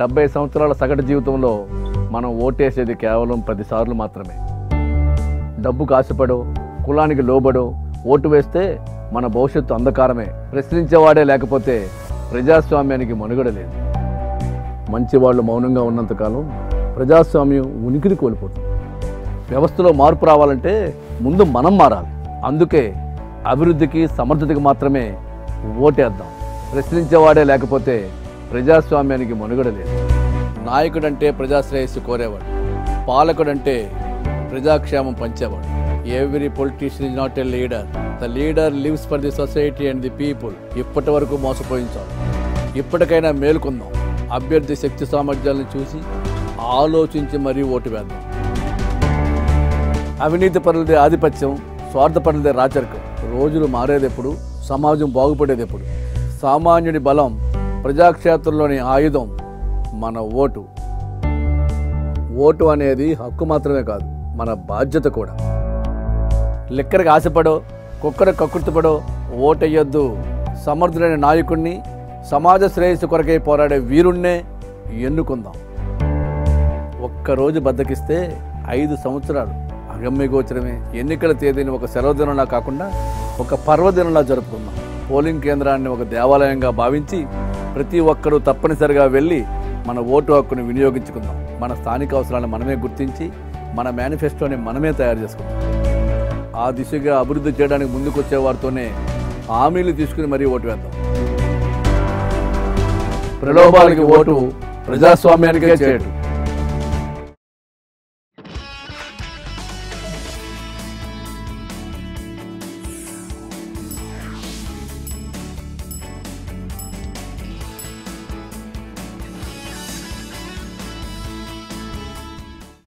70 సంవత్సరాల సగటు జీవితంలో మనం ఓటేసేది కేవలం 10 సార్లు మాత్రమే. డబ్బుకు ఆశపడో, కులానికి లోబడో ఓటు వేస్తే మన భవిష్యత్తు అంధకారమే. ప్రశ్నించేవాడే లేకపోతే ప్రజాస్వామ్యానికి మనుగడ లేదు. మంచివాళ్ళు మౌనంగా ఉన్నంతకాలం ప్రజాస్వామ్యం ఉనికిని కోల్పోతుంది. వ్యవస్థలో మార్పు రావాలంటే ముందు మనం మారాలి. అందుకే అభివృద్ధికి, సమర్థతకి మాత్రమే ఓటేద్దాం. ప్రశ్నించేవాడే లేకపోతే ప్రజాస్వామ్యానికి మనుగడ లేదు. నాయకుడంటే ప్రజాశ్రేయస్సు కోరేవాడు, పాలకుడంటే ప్రజాక్షేమం పంచేవాడు. Every politician is not a leader, the leader lives for the society and the people. ఇప్పటి వరకు మోసపోయించాలి. ఇప్పటికైనా మేలుకుందాం. అభ్యర్థి శక్తి సామర్థ్యాలను చూసి ఆలోచించి మరీ ఓటు వేద్దాం. అవినీతి పరులదే ఆధిపత్యం, స్వార్థపరులదే రాచరికం. రోజులు మారేదెప్పుడు, సమాజం బాగుపడేదెప్పుడు? సామాన్యుడి బలం, ప్రజాక్షేత్రంలోని ఆయుధం మన ఓటు. ఓటు అనేది హక్కు మాత్రమే కాదు, మన బాధ్యత కూడా. లిక్కరికి ఆశపడో, కుక్కరికి కక్కుర్తిపడో ఓటెయ్యొద్దు. సమర్థులైన నాయకుడిని, సమాజ శ్రేయస్సు కొరకై పోరాడే వీరుణ్ణే ఎన్నుకుందాం. ఒక్కరోజు బద్దకిస్తే 5 సంవత్సరాలు అగమ్యగోచరమే. ఎన్నికల తేదీని ఒక సెలవు దినంలా కాకుండా ఒక పర్వదినంలా జరుపుకుందాం. పోలింగ్ కేంద్రాన్ని ఒక దేవాలయంగా భావించి ప్రతి ఒక్కరూ తప్పనిసరిగా వెళ్ళి మన ఓటు హక్కును వినియోగించుకుందాం. మన స్థానిక అవసరాలను మనమే గుర్తించి మన మేనిఫెస్టోని మనమే తయారు చేసుకుందాం. ఆ దిశగా అభివృద్ధి చేయడానికి ముందుకు వచ్చే వారితోనే హామీలు తీసుకుని మరీ ఓటు వేద్దాం. ప్రలోభాలకి ఓటు ప్రజాస్వామ్యానికే చేయటం.